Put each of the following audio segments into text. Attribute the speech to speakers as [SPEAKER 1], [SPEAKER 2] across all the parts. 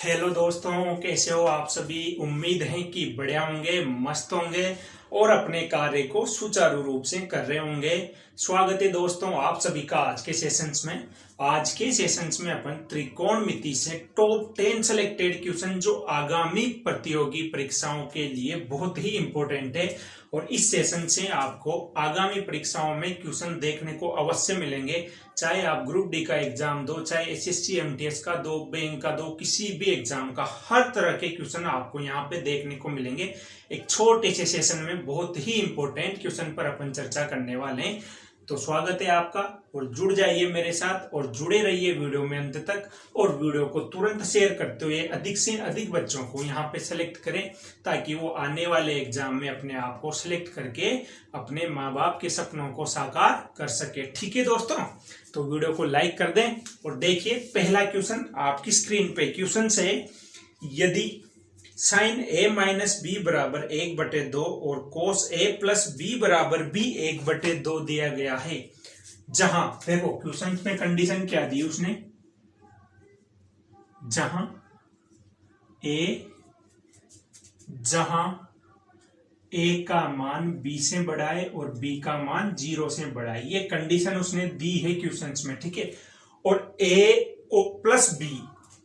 [SPEAKER 1] Hello दोस्तों, कैसे हो आप सभी। उम्मीद है कि बढ़िया होंगे, मस्त होंगे और अपने कार्य को सुचारू रूप से कर रहे होंगे। स्वागत है दोस्तों आप सभी का आज के सेशंस में। आज के सेशंस में अपन त्रिकोणमिति से टॉप 10 सेलेक्टेड क्वेश्चन जो आगामी प्रतियोगी परीक्षाओं के लिए बहुत ही इंपॉर्टेंट है और इस सेशन से आपको आगामी परीक्षाओं में क्वेश्चन देखने को अवश्य मिलेंगे। चाहे आप ग्रुप डी का एग्जाम दो, चाहे एसएससी एमटीएस का दो, बैंक का दो, किसी भी एग्जाम का, हर तरह के क्वेश्चन आपको यहाँ पे देखने को मिलेंगे। एक छोटे से सेशन में बहुत ही इंपॉर्टेंट क्वेश्चन पर अपन चर्चा करने वाले हैं। तो स्वागत है आपका और जुड़ जाइए मेरे साथ और जुड़े रहिए वीडियो में अंत तक। और वीडियो को तुरंत शेयर करते हुए अधिक से अधिक बच्चों को यहाँ पे सेलेक्ट करें ताकि वो आने वाले एग्जाम में अपने आप को सिलेक्ट करके अपने माँ बाप के सपनों को साकार कर सके। ठीक है दोस्तों, तो वीडियो को लाइक कर दें और देखिए पहला क्वेश्चन आपकी स्क्रीन पे। क्वेश्चन से यदि साइन a माइनस बी बराबर 1/2 और कोस a प्लस बी बराबर भी 1/2 दिया गया है, जहां देखो क्वेश्चन में कंडीशन क्या दी उसने, जहां a का मान b से बड़ा है और b का मान 0 से बड़ा है। ये कंडीशन उसने दी है क्वेश्चन में, ठीक है। और a प्लस b,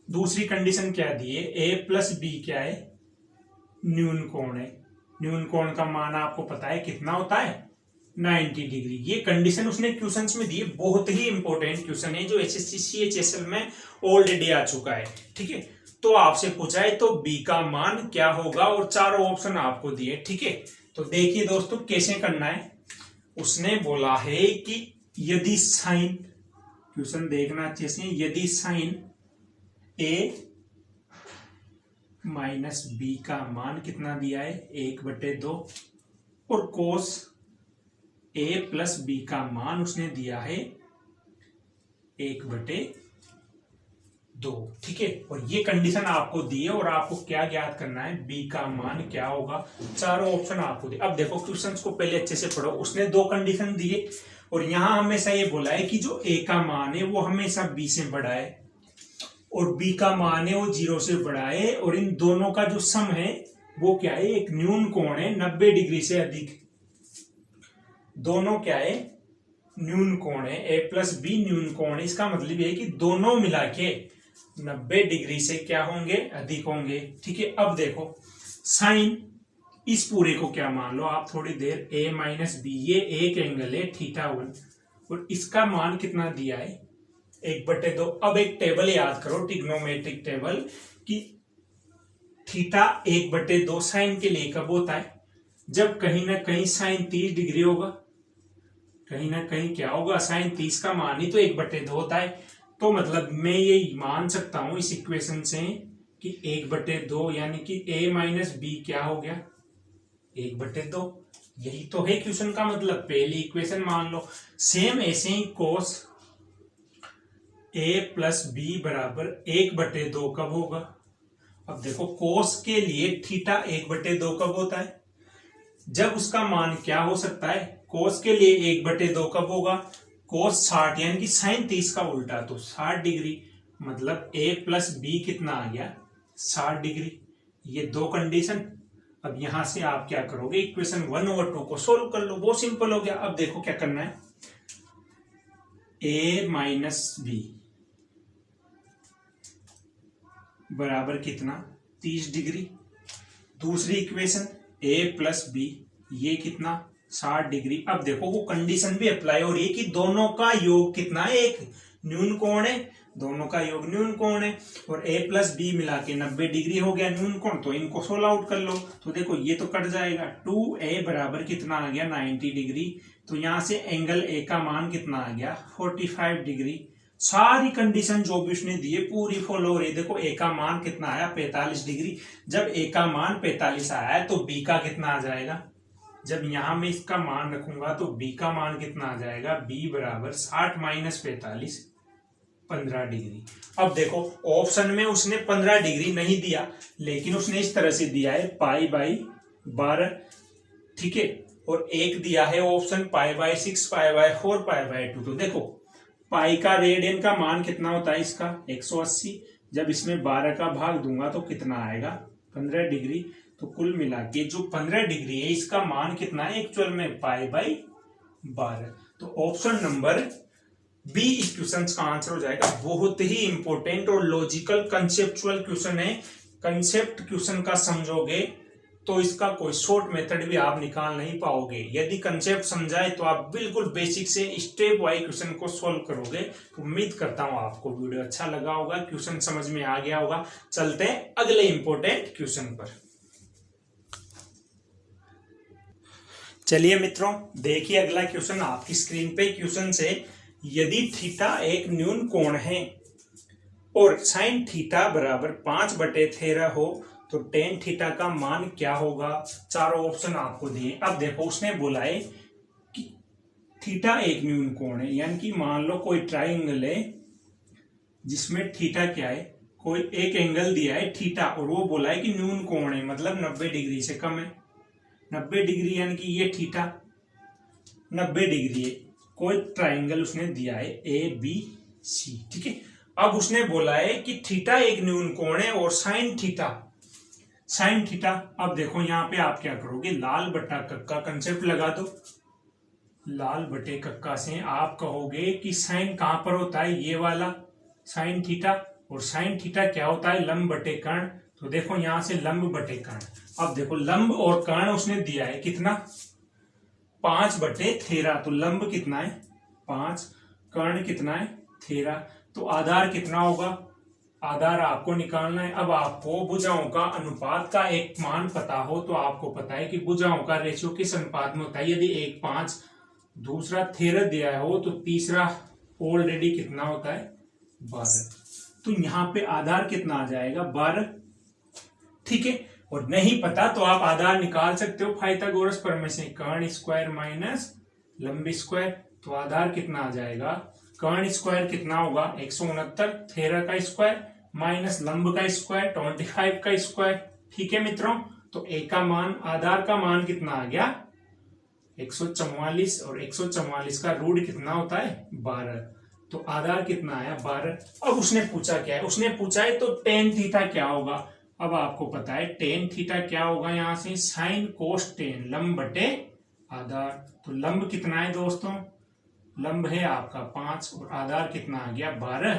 [SPEAKER 1] दूसरी कंडीशन क्या दी है, a प्लस बी क्या है, न्यून कोण है। न्यून कोण का मान आपको पता है कितना होता है, 90 डिग्री। ये कंडीशन उसने क्वेश्चंस में दी है, बहुत ही इंपॉर्टेंट क्वेश्चन है जो एसएससी सीएचएसएल में ऑलरेडी आ चुका है, ठीक है। तो आपसे पूछा है तो बी का मान क्या होगा और चारों ऑप्शन आपको दिए, ठीक है। तो देखिए दोस्तों कैसे करना है। उसने बोला है कि यदि साइन, क्वेश्चन देखना अच्छे से, यदि साइन a माइनस बी का मान कितना दिया है, 1/2 और कोस a प्लस बी का मान उसने दिया है 1/2, ठीक है। और ये कंडीशन आपको दी है और आपको क्या ज्ञात करना है, b का मान क्या होगा। चारों ऑप्शन आपको दिए। अब देखो क्वेश्चंस को पहले अच्छे से पढ़ो। उसने दो कंडीशन दिए और यहां हमेशा ये बोला है कि जो a का मान है वो हमेशा b से बड़ा है और b का मान है वो 0 से बड़ा है और इन दोनों का जो सम है वो क्या है, एक न्यून कोण है 90 डिग्री से अधिक। दोनों क्या है, न्यून कोण है, a प्लस बी न्यून कोण है। इसका मतलब ये है कि दोनों मिला के 90 डिग्री से क्या होंगे, अधिक होंगे, ठीक है। अब देखो साइन, इस पूरे को क्या मान लो आप थोड़ी देर, a माइनस बी, ये एक एंगल है θ1 और इसका मान कितना दिया है, 1/2। अब एक टेबल याद करो, ट्रिग्नोमेट्रिक टेबल, कि थीटा 1/2 साइन के लिए कब होता है, जब कहीं ना कहीं साइन 30 डिग्री होगा, कहीं ना कहीं क्या होगा, साइन 30 का मान ही तो 1/2 होता है। तो मतलब मैं ये मान सकता हूं इस इक्वेशन से कि 1/2 यानी कि a माइनस बी क्या हो गया, 1/2। यही तो है क्वेश्चन का मतलब, पहली इक्वेशन मान लो। सेम ऐसे ही कोस a प्लस बी बराबर 1/2 कब होगा। अब देखो कोस के लिए थीटा 1/2 कब होता है, जब उसका मान क्या हो सकता है, कोस के लिए 1/2 कब होगा, कोस 60 यानी कि साइन 30 का उल्टा, तो 60 डिग्री। मतलब a प्लस बी कितना आ गया, 60 डिग्री। ये दो कंडीशन। अब यहां से आप क्या करोगे, इक्वेशन 1/2 को सोल्व कर लो, बहुत सिंपल हो गया। अब देखो क्या करना है, a माइनस बी बराबर कितना, 30 डिग्री। दूसरी इक्वेशन a प्लस बी, ये कितना, 60 डिग्री। अब देखो वो कंडीशन भी अप्लाई हो रही है कि दोनों का योग कितना है, एक न्यून कोण है, दोनों का योग न्यून कोण है और a प्लस बी मिला के 90 डिग्री हो गया न्यून कोण। तो इनको सोल्व आउट कर लो। तो देखो ये तो कट जाएगा, 2a बराबर कितना आ गया, 90 डिग्री। तो यहां से एंगल a का मान कितना आ गया, 45 डिग्री। सारी कंडीशन जो भी उसने दी है पूरी फॉलो हो रही है। देखो a का मान कितना आया, 45 डिग्री। जब a का मान 45 आया है तो b का कितना आ जाएगा, जब यहां मैं इसका मान रखूंगा तो b का मान कितना आ जाएगा, b बराबर 60 माइनस 45, 15 डिग्री। अब देखो ऑप्शन में उसने 15 डिग्री नहीं दिया, लेकिन उसने इस तरह से दिया है π/12, ठीक है। और एक दिया है ऑप्शन π/6, π/4, π/2। तो देखो पाई का रेडियन का मान कितना होता है इसका, 180, जब इसमें 12 का भाग दूंगा तो कितना आएगा 15 डिग्री। तो कुल मिला के जो 15 डिग्री है इसका मान कितना है एक्चुअल में π/12। तो ऑप्शन नंबर बी इस क्वेश्चन का आंसर हो जाएगा। बहुत ही इंपॉर्टेंट और लॉजिकल कंसेप्चुअल क्वेश्चन है। कंसेप्ट क्वेश्चन का समझोगे तो इसका कोई शॉर्ट मेथड भी आप निकाल नहीं पाओगे। यदि कंसेप्ट समझाए तो आप बिल्कुल बेसिक से स्टेप वाइज क्वेश्चन को सॉल्व करोगे। तो उम्मीद करता हूं आपको वीडियो अच्छा लगा होगा, क्वेश्चन समझ में आ गया होगा। चलते हैं अगले इंपॉर्टेंट क्वेश्चन पर। चलिए मित्रों, देखिए अगला क्वेश्चन आपकी स्क्रीन पे। क्वेश्चन से यदि थीटा एक न्यून कोण है और साइन थीटा बराबर 5/13 हो तो टेन थीटा का मान क्या होगा। चारों ऑप्शन आपको दिए। अब देखो उसने बोला है कि थीटा एक न्यून कोण है, यानी कि मान लो कोई ट्राइंगल है जिसमें थीटा क्या है, कोई एक एंगल दिया है थीटा और वो बोला है कि न्यून कोण है, मतलब 90 डिग्री से कम है। 90 डिग्री यानी कि ये थीटा 90 डिग्री है। कोई ट्राइंगल उसने दिया है ABC, ठीक है। अब उसने बोला है कि थीटा एक न्यून कोण है और साइन थीटा। अब देखो यहाँ पे आप क्या करोगे, लाल बटा कक्का कंसेप्ट लगा दो। लाल बटे कक्का से आप कहोगे कि साइन कहां पर होता है, ये वाला साइन थीटा, और साइन थीटा क्या होता है लंब बटे कर्ण। तो देखो यहां से लंब बटे कर्ण। अब देखो लंब और कर्ण उसने दिया है कितना 5/13। तो लंब कितना है 5, कर्ण कितना है 13। तो आधार कितना होगा, आधार आपको निकालना है। अब आपको भुजाओं का अनुपात का एक मान पता हो तो आपको पता है कि भुजाओं का रेशियो किस अनुपात में होता है। यदि 1:5 दूसरा 13 दिया हो तो तीसरा ऑलरेडी कितना होता है 12। तो यहाँ पे आधार कितना आ जाएगा 12, ठीक है। और नहीं पता तो आप आधार निकाल सकते हो पाइथागोरस प्रमेय से, कर्ण स्क्वायर माइनस लंब स्क्वायर। तो आधार कितना आ जाएगा, कर्ण स्क्वायर कितना होगा 169, 13 का स्क्वायर माइनस लंब का स्क्वायर 25 का स्क्वायर, ठीक है मित्रों। तो ए का मान, आधार का मान कितना आ गया 144, और 144 का रूट कितना होता है 12। तो आधार कितना आया 12। अब उसने पूछा क्या है, उसने पूछा है तो टेन थीटा क्या होगा। अब आपको पता है टेन थीटा क्या होगा, यहां से साइन कोस टेन लंब बटे आधार। तो लंब कितना है दोस्तों, लंब है आपका 5 और आधार कितना आ गया 12।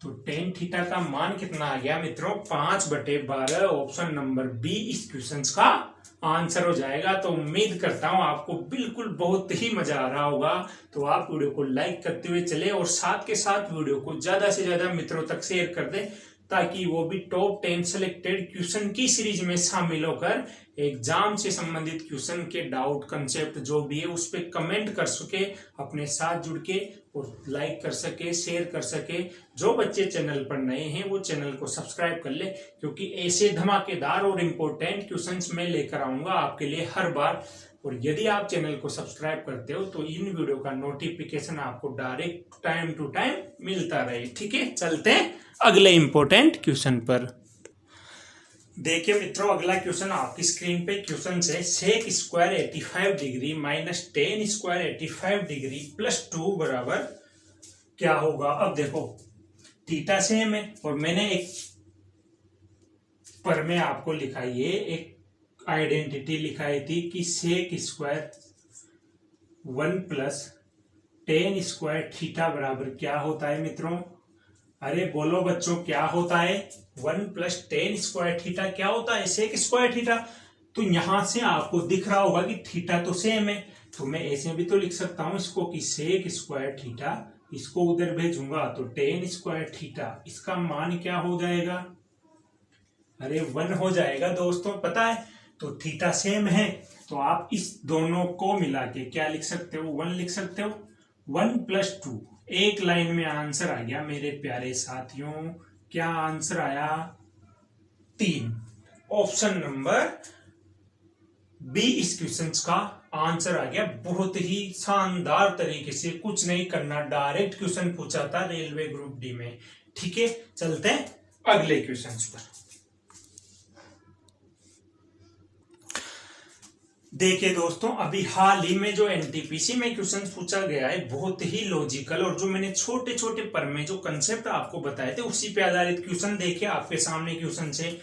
[SPEAKER 1] तो टेन थीटा का मान कितना आ गया मित्रों 5/12। ऑप्शन नंबर बी इस क्वेश्चन का आंसर हो जाएगा। तो उम्मीद करता हूं आपको बिल्कुल बहुत ही मजा आ रहा होगा। तो आप वीडियो को लाइक करते हुए चले और साथ के साथ वीडियो को ज्यादा से ज्यादा मित्रों तक शेयर कर दे, ताकि वो भी टॉप 10 सिलेक्टेड क्वेश्चन की सीरीज में शामिल होकर एग्जाम से संबंधित क्वेश्चन के डाउट कंसेप्ट जो भी है उस पर कमेंट कर सके, अपने साथ जुड़ के और लाइक कर सके, शेयर कर सके। जो बच्चे चैनल पर नए हैं वो चैनल को सब्सक्राइब कर ले, क्योंकि ऐसे धमाकेदार और इम्पोर्टेंट क्वेश्चंस मैं लेकर आऊंगा आपके लिए हर बार। और यदि आप चैनल को सब्सक्राइब करते हो तो इन वीडियो का नोटिफिकेशन आपको डायरेक्ट टाइम टू टाइम मिलता रहे, ठीक है। चलते हैं अगले इंपॉर्टेंट क्वेश्चन पर। देखिए मित्रों अगला क्वेश्चन आपकी स्क्रीन पे। क्वेश्चन से sec square 85 degree minus tan square 85 degree plus 2 बराबर क्या होगा। अब देखो थीटा सेम है और मैंने एक पर में आपको लिखा ये एक आइडेंटिटी लिखाई थी कि sec square 1 plus tan square theta बराबर क्या होता है मित्रों। अरे बोलो बच्चों क्या होता है 1 प्लस टेन स्क्वायर थीटा क्या होता है सेक स्क्वायर थीटा। तो यहां से आपको दिख रहा होगा कि थीटा तो सेम है, तो मैं ऐसे भी तो लिख सकता हूं इसको कि सेक स्क्वायर थीटा, इसको उधर भेजूंगा तो टेन स्क्वायर थीटा, इसका मान क्या हो जाएगा, अरे 1 हो जाएगा दोस्तों, पता है। तो थीटा सेम है तो आप इस दोनों को मिला के क्या लिख सकते हो 1 लिख सकते हो। 1 प्लस 2 एक लाइन में आंसर आ गया मेरे प्यारे साथियों। क्या आंसर आया 3। ऑप्शन नंबर बी इस क्वेश्चन का आंसर आ गया। बहुत ही शानदार तरीके से, कुछ नहीं करना, डायरेक्ट क्वेश्चन पूछा था रेलवे ग्रुप डी में, ठीक है। चलते हैं अगले क्वेश्चन पर। देखिए दोस्तों, अभी हाल ही में जो एनटीपीसी में क्वेश्चन पूछा गया है बहुत ही लॉजिकल, और जो मैंने छोटे छोटे पर में जो कंसेप्ट आपको बताए थे उसी पे आधारित क्वेश्चन देखिए आपके सामने क्वेश्चन से।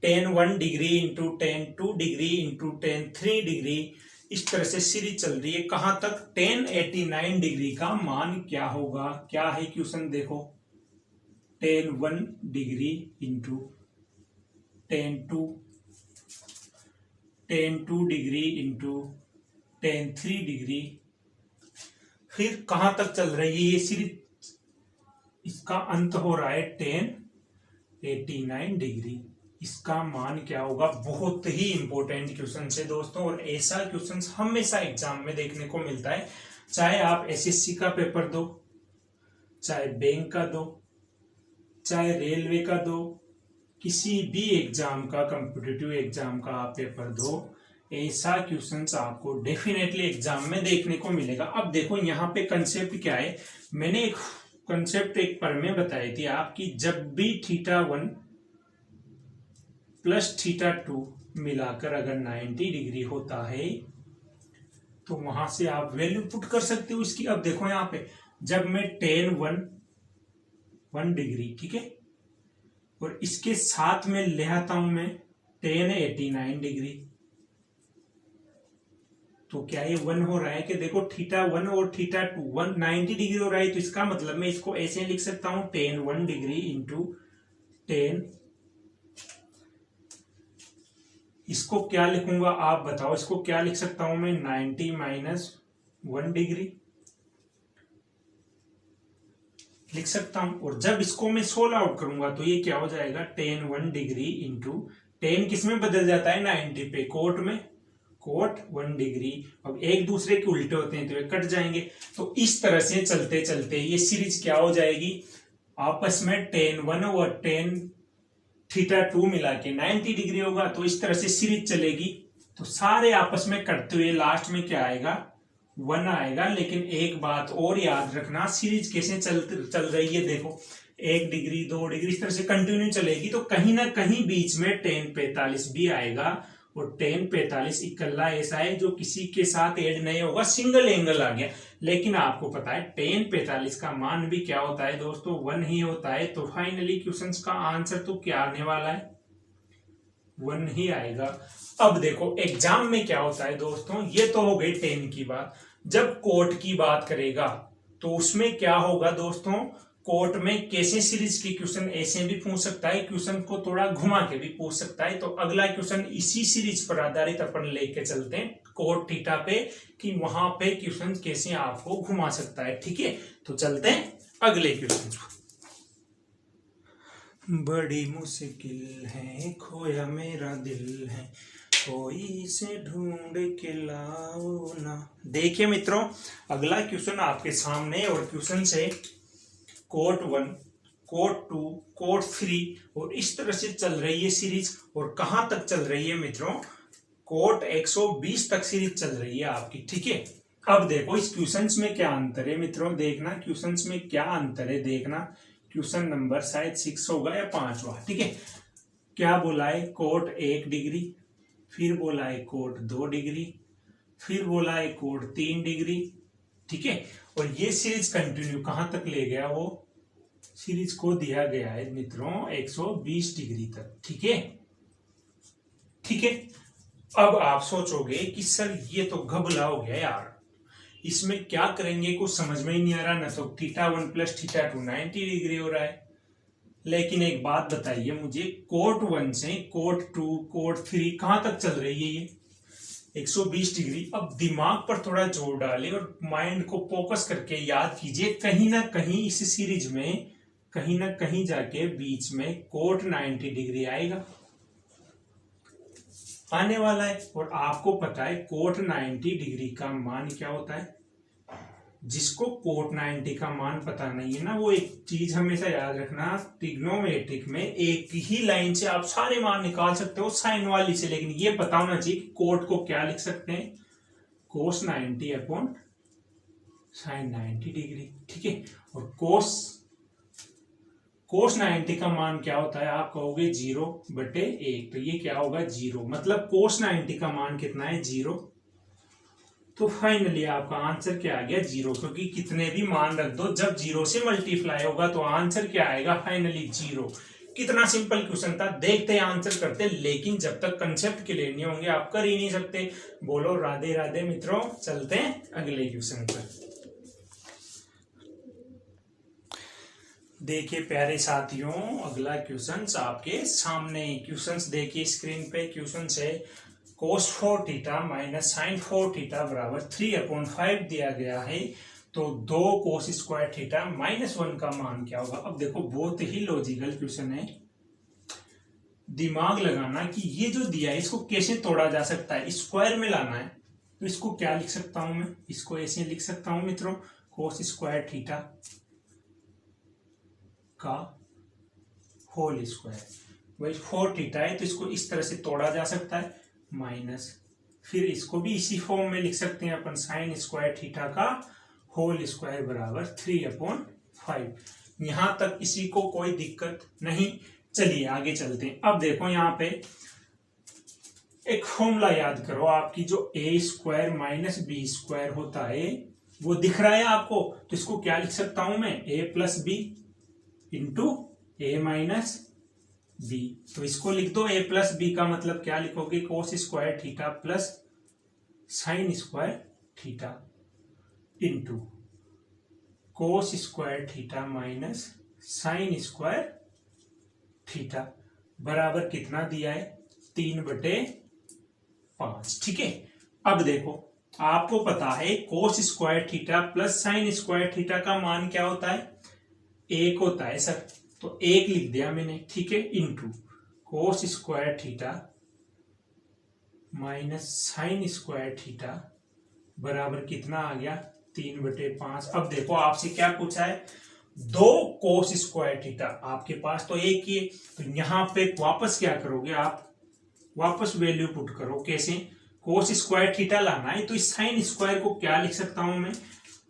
[SPEAKER 1] tan 1 degree into tan 2 degree into tan 3 degree, इस तरह से सीरीज चल रही है। कहां तक? tan 89 डिग्री का मान क्या होगा? क्या है क्वेश्चन देखो, tan 1 degree into tan 2 degree into tan 3 degree, फिर कहां तक चल रही है ये सीरीज? इसका अंत हो रहा है tan 89 डिग्री। इसका मान क्या होगा? बहुत ही इंपॉर्टेंट क्वेश्चन है दोस्तों, और ऐसा क्वेश्चन हमेशा एग्जाम में देखने को मिलता है। चाहे आप एसएससी का पेपर दो, चाहे बैंक का दो, चाहे रेलवे का दो, किसी भी एग्जाम का, कॉम्पिटिटिव एग्जाम का आप पेपर दो, ऐसा क्वेश्चंस आपको डेफिनेटली एग्जाम में देखने को मिलेगा। अब देखो यहाँ पे कंसेप्ट क्या है, मैंने एक कंसेप्ट एक पर में बताई थी आपकी, जब भी θ1 प्लस θ2 मिलाकर अगर 90 डिग्री होता है तो वहां से आप वैल्यू पुट कर सकते हो इसकी। अब देखो यहाँ पे, जब मैं tan 1 डिग्री, ठीक है, और इसके साथ में ले आता हूं मैं tan 89 डिग्री, तो क्या ये 1 हो रहा है कि देखो θ1 और θ2 190 डिग्री हो रहा है, तो इसका मतलब मैं इसको ऐसे लिख सकता हूं tan 1 डिग्री इंटू tan, इसको क्या लिखूंगा आप बताओ, इसको क्या लिख सकता हूं मैं? 90 माइनस 1 डिग्री लिख सकता हूं। और जब इसको मैं सोल्व आउट करूंगा तो ये क्या हो जाएगा? tan 1 डिग्री इंटू tan किस में बदल जाता है? 90 पे, कोट में, कोट 1 डिग्री। अब एक दूसरे के उल्टे होते हैं तो ये कट जाएंगे। तो इस तरह से चलते चलते ये सीरीज क्या हो जाएगी? आपस में tan 1 और tan θ2 मिला के 90 डिग्री होगा, तो इस तरह से सीरीज चलेगी। तो सारे आपस में कटते हुए लास्ट में क्या आएगा? 1 आएगा। लेकिन एक बात और याद रखना, सीरीज कैसे चल रही है देखो, 1 डिग्री 2 डिग्री इस तरह से कंटिन्यू चलेगी, तो कहीं ना कहीं बीच में tan 45 भी आएगा। और tan 45 इकल्ला ऐसा है जो किसी के साथ ऐड नहीं होगा, सिंगल एंगल आ गया। लेकिन आपको पता है tan 45 का मान भी क्या होता है दोस्तों? 1 ही होता है। तो फाइनली क्वेश्चंस का आंसर तो क्या आने वाला है? 1 ही आएगा। अब देखो एग्जाम में क्या होता है दोस्तों, ये तो हो गई tan की बात। जब कोट की बात करेगा तो उसमें क्या होगा दोस्तों? कोर्ट में कैसे सीरीज के क्वेश्चन ऐसे भी पूछ सकता है, क्वेश्चन को थोड़ा घुमा के भी पूछ सकता है। तो अगला क्वेश्चन इसी सीरीज पर आधारित अपन लेके चलते हैं कोट थीटा पे, कि वहां पे क्वेश्चन कैसे आपको घुमा सकता है। ठीक है, तो चलते हैं अगले क्वेश्चन को। बड़ी मुश्किल है खोया मेरा दिल है, कोई से ढूंढ के लाओ ना। देखिए मित्रों, अगला क्वेश्चन आपके सामने, और क्वेश्चन से कोट 1, कोट 2, कोट 3 और इस तरह से चल रही है सीरीज। और कहां तक चल रही है मित्रों? कोट 120 तक सीरीज चल रही है आपकी। ठीक है, अब देखो इस क्वेश्चंस में क्या अंतर है मित्रों, देखना क्वेश्चंस में क्या अंतर है देखना। क्वेश्चन नंबर शायद 6 होगा या 5वां। ठीक है, क्या बोला है? कोट 1 डिग्री, फिर बोला है कोट 2 डिग्री, फिर बोला है कोट 3 डिग्री। ठीक है, और ये सीरीज कंटिन्यू कहां तक ले गया? वो सीरीज को दिया गया है मित्रों 120 डिग्री तक। ठीक है, ठीक है। अब आप सोचोगे कि सर ये तो घबला हो गया यार, इसमें क्या करेंगे कुछ समझ में ही नहीं आ रहा। ना तो θ1 प्लस θ2 90 डिग्री हो रहा है। लेकिन एक बात बताइए मुझे, कोट 1 से कोट 2, कोट 3 कहां तक चल रही है? ये 120 डिग्री। अब दिमाग पर थोड़ा जोर डालें और माइंड को फोकस करके याद कीजिए, कहीं ना कहीं इस सीरीज में कहीं ना कहीं जाके बीच में कोट 90 डिग्री आएगा, आने वाला है। और आपको पता है कोट 90 डिग्री का मान क्या होता है? जिसको कोट 90 का मान पता नहीं है ना, वो एक चीज हमेशा याद रखना, ट्रिग्नोमेट्रिक में एक ही लाइन से आप सारे मान निकाल सकते हो साइन वाली से, लेकिन ये पता होना चाहिए कि कोट को क्या लिख सकते हैं? कोस 90 अपॉन साइन 90 डिग्री। ठीक है, और कोस 90 का मान क्या होता है? आप कहोगे 0/1, तो ये क्या होगा? 0। मतलब कोस 90 का मान कितना है? 0। तो फाइनली आपका आंसर क्या आ गया 0, क्योंकि कितने भी मान रख दो जब 0 से मल्टीप्लाई होगा तो आंसर क्या आएगा फाइनली 0। कितना सिंपल क्वेश्चन था, देखते हैं आंसर करते, लेकिन जब तक कंसेप्ट क्लियर नहीं होंगे आप कर ही नहीं सकते। बोलो राधे राधे मित्रों, चलते हैं अगले क्वेश्चन पर। देखिए प्यारे साथियों, अगला क्वेश्चन आपके सामने, क्वेश्चन देखिए स्क्रीन पे। क्वेश्चन है cos 4 theta minus sine 4 theta बराबर 3/5 दिया गया है, तो 2 cos स्क्वायर थीटा -1 का मान क्या होगा। अब देखो बहुत ही लॉजिकल क्वेश्चन है, दिमाग लगाना कि ये जो दिया है इसको कैसे तोड़ा जा सकता है, स्क्वायर में लाना है। तो इसको क्या लिख सकता हूं मैं, इसको ऐसे लिख सकता हूं मित्रों, cos स्क्वायर थीटा का होल स्क्वायर। भाई 4 थीटा है तो इसको इस तरह से तोड़ा जा सकता है, माइनस, फिर इसको भी इसी फॉर्म में लिख सकते हैं अपन, साइन स्क्वायर थीटा का होल स्क्वायर बराबर 3/5। यहां तक किसी को कोई दिक्कत नहीं। चलिए आगे चलते हैं। अब देखो यहाँ पे एक फॉर्मूला याद करो, आपकी जो ए स्क्वायर माइनस बी स्क्वायर होता है वो दिख रहा है आपको, तो इसको क्या लिख सकता हूं मैं, ए प्लस बी इंटू ए माइनस बी। तो इसको लिख दो, ए प्लस बी का मतलब क्या लिखोगे, cos square theta plus sign square theta into cos square theta minus sine square theta बराबर कितना दिया है, 3/5। ठीक है। अब देखो आपको पता है cos square theta plus sign square theta का मान क्या होता है, 1 होता है सर, तो 1 लिख दिया मैंने। ठीक है, into cos square theta minus sine square theta बराबर कितना आ गया, 3/5। अब देखो आपसे क्या पूछा है, 2 कोस स्क्वायर थीटा, आपके पास तो एक ही है, तो यहां पे वापस क्या करोगे आप, वापस वैल्यू पुट करो। कैसे, कोस स्क्वायर थीटा लाना है तो इस साइन स्क्वायर को क्या लिख सकता हूं मैं।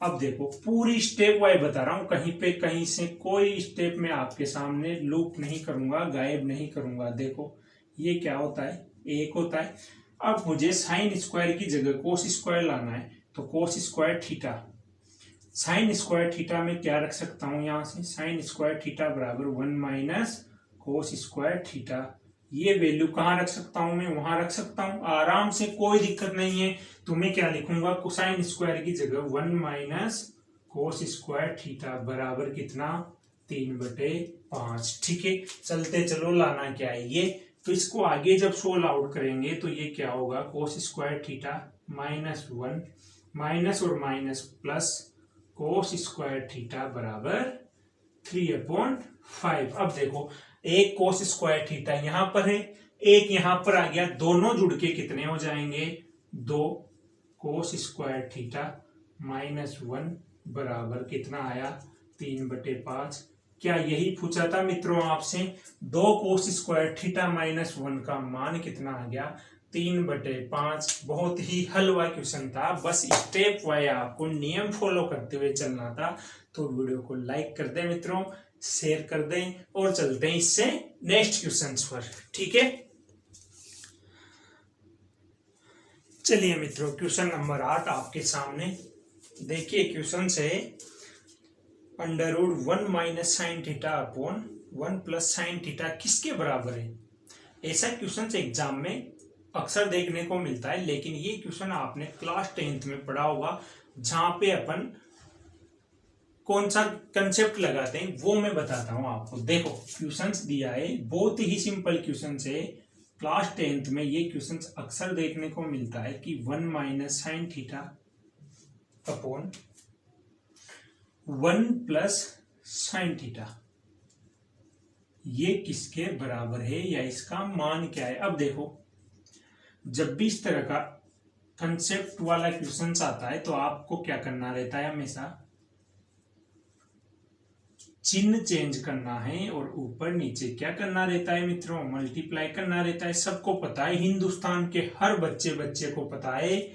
[SPEAKER 1] अब देखो पूरी स्टेप वाइज बता रहा हूं, कहीं पे कहीं से कोई स्टेप में आपके सामने लूप नहीं करूंगा, गायब नहीं करूंगा। देखो ये क्या होता है, 1 होता है। अब मुझे साइन स्क्वायर की जगह कोस स्क्वायर लाना है, तो cos square theta, sign square theta में क्या रख सकता हूं, यहां से साइन स्क्वायर थीटा बराबर 1 माइनस कोस स्क्वायर थीटा। ये वैल्यू कहां रख सकता हूं मैं, वहां रख सकता हूं आराम से, कोई दिक्कत नहीं है। तो मैं क्या लिखूंगा, कोसाइन स्क्वायर की जगह 1 माइनस कोस स्क्वायर थीटा बराबर कितना, 3/5। ठीक है, चलते चलो लाना क्या है ये, तो इसको आगे जब सोल्व आउट करेंगे तो ये क्या होगा, कोस स्क्वायर थीटा -1 माइनस और minus plus cos square theta बराबर 3/5। अब देखो एक कोस स्क्वायर थीटा यहां पर है, एक यहां पर आ गया, दोनों जुड़ के कितने हो जाएंगे, 2 कोस स्क्वायर थीटा -1 बराबर कितना आया, 3/5। क्या यही पूछा था मित्रों आपसे, 2 कोस स्क्वायर थीटा -1 का मान कितना आ गया, 3/5। बहुत ही हलवा क्वेश्चन था, बस स्टेप वाइज आपको नियम फॉलो करते हुए चलना था। तो वीडियो को लाइक कर दें मित्रों, शेयर कर दें, और चलते हैं इससे नेक्स्ट क्वेश्चन पर। ठीक है, चलिए मित्रों क्वेश्चन नंबर 8 आपके सामने। देखिए क्वेश्चन से √1 minus sine theta upon 1 plus sine theta किसके बराबर है। ऐसा क्वेश्चन एग्जाम में अक्सर देखने को मिलता है, लेकिन ये क्वेश्चन आपने क्लास 10th में पढ़ा होगा, जहां पे अपन कौन सा कंसेप्ट लगाते हैं वो मैं बताता हूं आपको। देखो क्वेश्चंस दिया है, बहुत ही सिंपल क्वेश्चन है, क्लास 10th में ये क्वेश्चंस अक्सर देखने को मिलता है कि 1 minus sine theta upon 1 plus sine theta ये किसके बराबर है, या इसका मान क्या है। अब देखो जब भी इस तरह का कंसेप्ट वाला क्वेश्चन आता है तो आपको क्या करना रहता है, हमेशा चिन्ह चेंज करना है, और ऊपर नीचे क्या करना रहता है मित्रों, मल्टीप्लाई करना रहता है। सबको पता है, हिंदुस्तान के हर बच्चे को पता है,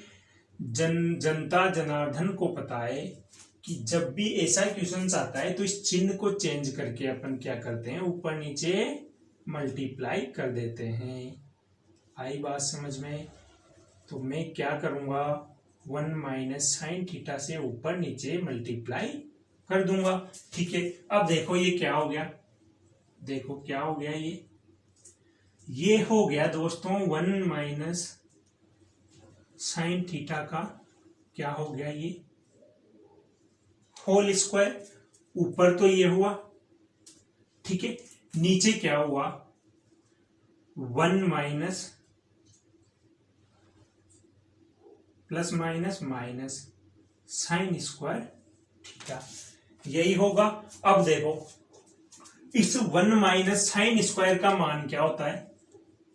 [SPEAKER 1] जनता जनार्दन को पता है कि जब भी ऐसा क्वेश्चन आता है तो इस चिन्ह को चेंज करके अपन क्या करते हैं, ऊपर नीचे मल्टीप्लाई कर देते हैं। आई बात समझ में। तो मैं क्या करूंगा, 1 माइनस साइन थीटा से ऊपर नीचे मल्टीप्लाई कर दूंगा। ठीक है, अब देखो ये क्या हो गया, देखो क्या हो गया, ये हो गया दोस्तों 1 माइनस साइन थीटा का क्या हो गया, ये होल स्क्वायर। ऊपर तो ये हुआ, ठीक है, नीचे क्या हुआ 1 minus plus minus minus sine square theta, यही होगा। अब देखो इस 1 माइनस साइन स्क्वायर का मान क्या होता है,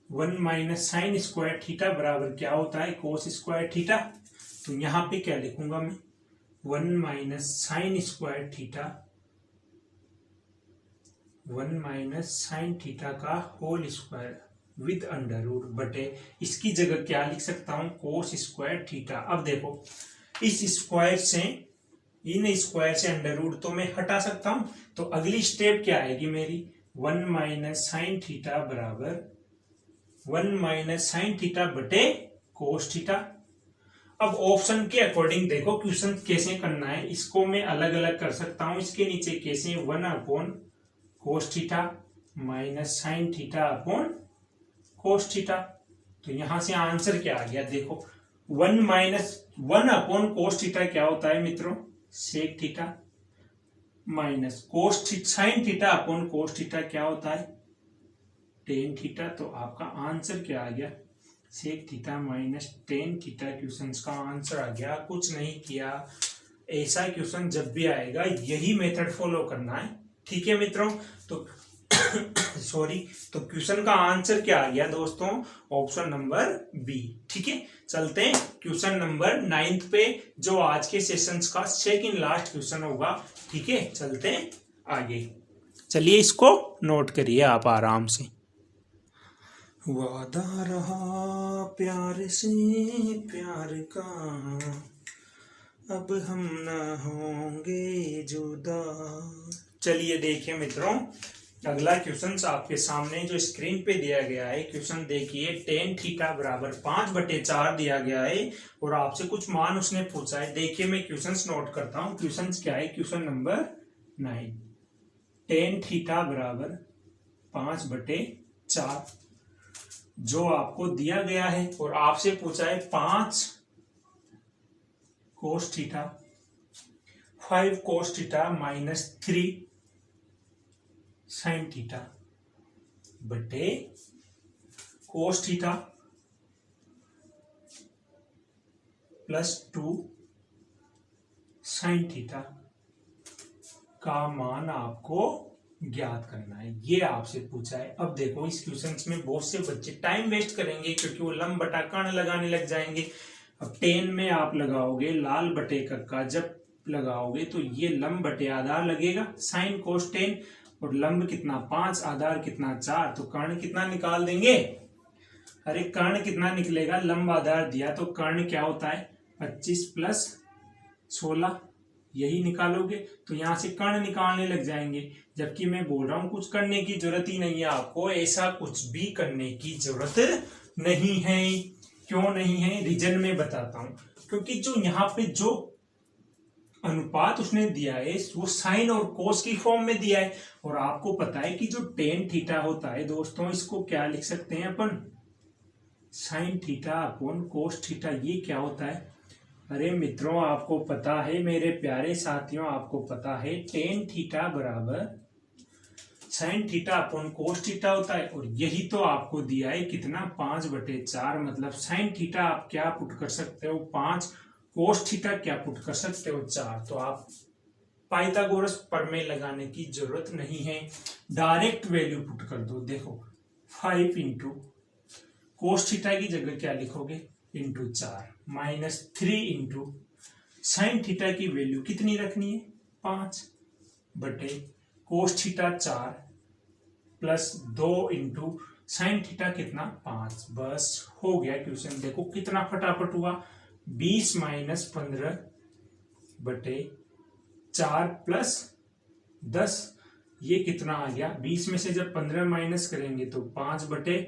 [SPEAKER 1] 1 माइनस साइन स्क्वायर थीटा बराबर क्या होता है, कोस स्क्वायर थीटा। तो यहां पे क्या लिखूंगा मैं, 1 minus sine square theta, 1 minus sine theta का whole square with under root बटे, इसकी जगह क्या लिख सकता हूं, कोस स्क्वायर थीटा। अब देखो इस स्क्वायर से, इन स्क्वायर से अंडर रूट तो मैं हटा सकता हूं, तो अगली स्टेप क्या आएगी मेरी, 1 माइनस साइन थीटा बराबर 1 माइनस साइन थीटा बटे कोस थीटा। अब ऑप्शन के अकॉर्डिंग देखो क्वेश्चन कैसे करना है, इसको मैं अलग अलग कर सकता हूं, इसके नीचे कैसे 1 upon cos theta minus sine theta upon cos theta. तो यहां से आंसर क्या आ गया, देखो 1 माइनस 1 अपॉन कोस थीटा क्या होता है मित्रों, sec theta, minus cos sine theta upon cos theta क्या होता है, टेन थीटा। तो आपका आंसर क्या आ गया, sec theta minus tan theta. Question का आंसर आ गया, कुछ नहीं किया। ऐसा क्वेश्चन जब भी आएगा यही मेथड फॉलो करना है, ठीक है मित्रों। तो सॉरी, तो क्वेश्चन का आंसर क्या आ गया दोस्तों, ऑप्शन नंबर बी। ठीक है, चलते हैं क्वेश्चन नंबर 9 पे, जो आज के सेशंस का सेकंड लास्ट क्वेश्चन होगा। ठीक है, चलते हैं आगे, चलिए इसको नोट करिए आप आराम से। वादा रहा प्यार से प्यार का, अब हम ना होंगे जुदा। चलिए देखिए मित्रों, अगला क्वेश्चन आपके सामने जो स्क्रीन पे दिया गया है, क्वेश्चन देखिए, टेन थीटा बराबर 5/4 दिया गया है और आपसे कुछ मान उसने पूछा है। देखिए मैं क्वेश्चन नोट करता हूं, क्वेश्चन क्या है, क्वेश्चन नंबर 9, टेन थीटा बराबर 5/4 जो आपको दिया गया है और आपसे पूछा है 5 cos theta, 5 cos theta minus 3 sine theta बटे cos theta plus 2 sine theta का मान आपको ज्ञात करना है, ये आपसे पूछा है। अब देखो इस क्वेश्चन में बहुत से बच्चे टाइम वेस्ट करेंगे क्योंकि वो लंब बटा कर्ण लगाने लग जाएंगे। अब टेन में आप लगाओगे लाल बटे कक्का, जब लगाओगे तो ये लंब बटे आधार लगेगा साइन कोस टेन, और लंब कितना 5, आधार कितना 4, तो कर्ण कितना निकाल देंगे, अरे कर्ण कितना निकलेगा, लंब आधार दिया तो कर्ण क्या होता है 25 प्लस 16, यही निकालोगे। तो यहां से कर्ण निकालने लग जाएंगे, जबकि मैं बोल रहा हूं कुछ करने की जरूरत ही नहीं है आपको, ऐसा कुछ भी करने की जरूरत नहीं है। क्यों नहीं है, रीजन में बताता हूं, क्योंकि जो यहाँ पे जो अनुपात उसने दिया है वो साइन और कोस की फॉर्म में दिया है, और आपको पता है कि जो टेन थीटा होता है दोस्तों, इसको क्या लिख सकते हैं अपन, sine theta upon cos theta. ये क्या होता है, अरे मित्रों आपको पता है, मेरे प्यारे साथियों आपको पता है, टेन थीटा बराबर sign theta upon cos theta होता है, और यही तो आपको दिया है कितना 5/4, मतलब साइन थीटा आप क्या पुट कर सकते हो 5, कोस थीटा क्या पुट कर सकते हो 4। तो आप पाइथागोरस प्रमेय लगाने की जरूरत नहीं है, डायरेक्ट वैल्यू पुट कर दो। देखो 5 इंटू कोस थीटा की जगह क्या लिखोगे into 4 minus 3 into sine theta की वैल्यू कितनी रखनी है 5 बटे cos theta 4 plus 2 into sine theta कितना 5। बस हो गया क्वेश्चन। देखो कितना फटाफट हुआ, 20 माइनस 15 बटे 4 प्लस 10, ये कितना आ गया, 20 में से जब 15 माइनस करेंगे तो 5/10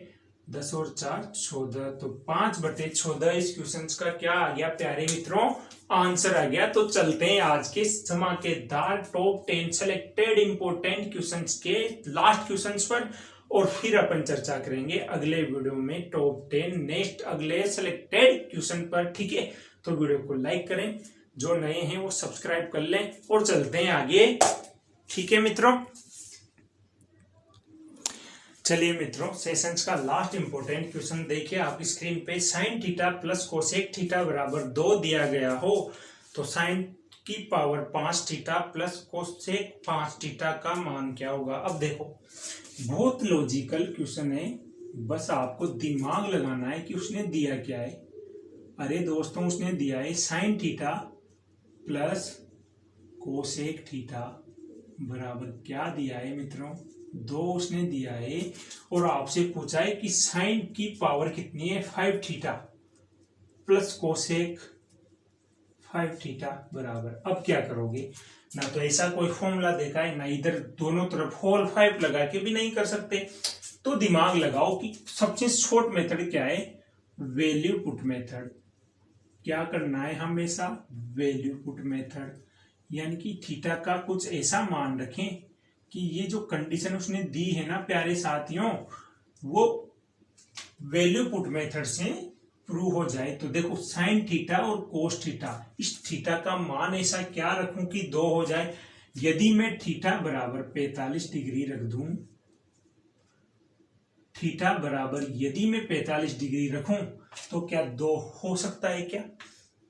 [SPEAKER 1] 10 और 4 14, तो 5/14 इस क्वेश्चन का क्या आ गया प्यारे मित्रों, आंसर आ गया। तो चलते हैं आज के धमाकेदार टॉप 10 सेलेक्टेड इंपोर्टेंट क्वेश्चंस के लास्ट क्वेश्चंस पर, और फिर अपन चर्चा करेंगे अगले वीडियो में टॉप 10 नेक्स्ट अगले सेलेक्टेड क्वेश्चन पर। ठीक है, तो वीडियो को लाइक करें, जो नए हैं वो सब्सक्राइब कर लें, और चलते हैं आगे। ठीक है मित्रों, चलिए मित्रों, सेशंस का लास्ट इंपोर्टेंट क्वेश्चन देखिए आपकी स्क्रीन पे। Sine theta plus cosec theta बराबर 2 दिया गया हो तो साइन की power 5 theta plus cosec 5 theta का मान क्या होगा। अब देखो, बहुत लॉजिकल क्वेश्चन है, बस आपको दिमाग लगाना है कि उसने दिया क्या है। अरे दोस्तों, उसने दिया है sine theta plus cosec theta बराबर क्या दिया है मित्रों, 2 उसने दिया है, और आपसे पूछा है कि साइन की पावर कितनी है 5 थीटा प्लस कोसेक 5 थीटा बराबर। अब क्या करोगे, ना तो ऐसा कोई फॉर्मूला देखा है, ना इधर दोनों तरफ होल 5 लगा के भी नहीं कर सकते। तो दिमाग लगाओ कि सबसे शॉर्ट मेथड क्या है, वैल्यू पुट मेथड। क्या करना है हमेशा, वैल्यू पुट मेथड, यानी कि थीटा का कुछ ऐसा मान रखें कि ये जो कंडीशन उसने दी है ना प्यारे साथियों, वो वैल्यू पुट मेथड से प्रूव हो जाए। तो देखो, साइन थीटा और कोस थीटा, इस थीटा का मान ऐसा क्या रखूं कि 2 हो जाए। यदि मैं थीटा बराबर 45 डिग्री रख दूं, थीटा बराबर यदि मैं 45 डिग्री रखूं तो क्या 2 हो सकता है क्या,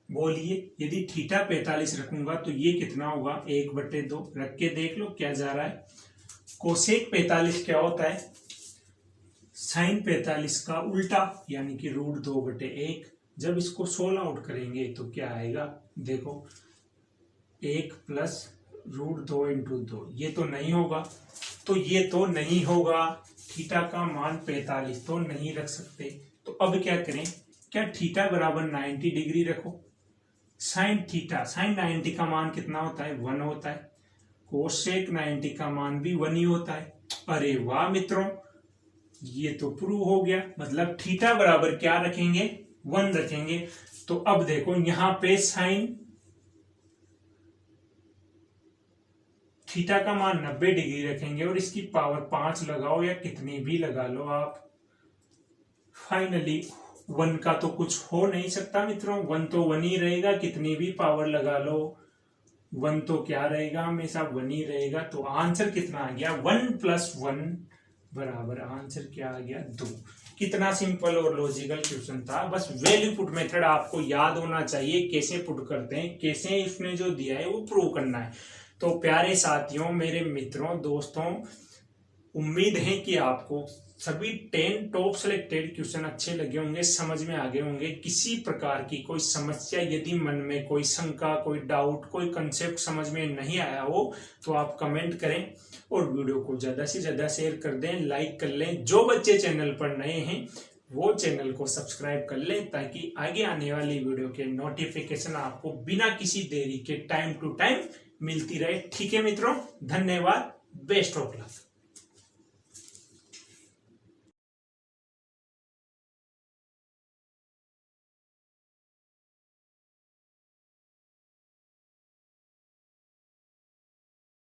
[SPEAKER 1] बोलिए। यदि थीटा 45 रखूंगा तो ये कितना होगा, 1/2। रख के देख लो क्या जा रहा है। कोसेक 45 क्या होता है, साइन 45 का उल्टा, यानी कि √2/1। जब इसको सोल्व आउट करेंगे तो क्या आएगा, देखो 1 प्लस √2 × 2, ये तो नहीं होगा, तो ये तो नहीं होगा। थीटा का मान 45 तो नहीं रख सकते। तो अब क्या करें, क्या थीटा बराबर 90 डिग्री रखो। साइन थीटा, साइन 90 का मान कितना होता है, 1 होता है। कोसेक 90 का मान भी 1 ही होता है। अरे वाह मित्रों, ये तो प्रूव हो गया। मतलब थीटा बराबर क्या रखेंगे, 1 रखेंगे। तो अब देखो, यहां पे साइन थीटा का मान 90 डिग्री रखेंगे और इसकी पावर 5 लगाओ या कितनी भी लगा लो आप, फाइनली 1 का तो कुछ हो नहीं सकता मित्रों। 1 तो 1 ही रहेगा, कितनी भी पावर लगा लो 1 तो क्या रहेगा, हमेशा 1 ही रहेगा। तो आंसर कितना आ गया, 1 + 1 बराबर आंसर क्या आ गया, 2। कितना सिंपल और लॉजिकल क्वेश्चन था। बस वैल्यू पुट मेथड आपको याद होना चाहिए, कैसे पुट करते हैं, कैसे इसने जो दिया है वो प्रूव करना है। तो प्यारे साथियों, मेरे मित्रों, दोस्तों, उम्मीद है कि आपको सभी 10 टॉप सेलेक्टेड क्वेश्चन अच्छे लगे होंगे, समझ में आ गए होंगे। किसी प्रकार की कोई समस्या, यदि मन में कोई शंका, कोई डाउट, कोई कंसेप्ट समझ में नहीं आया हो तो आप कमेंट करें, और वीडियो को ज्यादा से ज्यादा शेयर कर दें, लाइक कर लें। जो बच्चे चैनल पर नए हैं वो चैनल को सब्सक्राइब कर लें, ताकि आगे आने वाली वीडियो के नोटिफिकेशन आपको बिना किसी देरी के टाइम टू टाइम मिलती रहे। ठीक है मित्रों, धन्यवाद, बेस्ट ऑफ लक।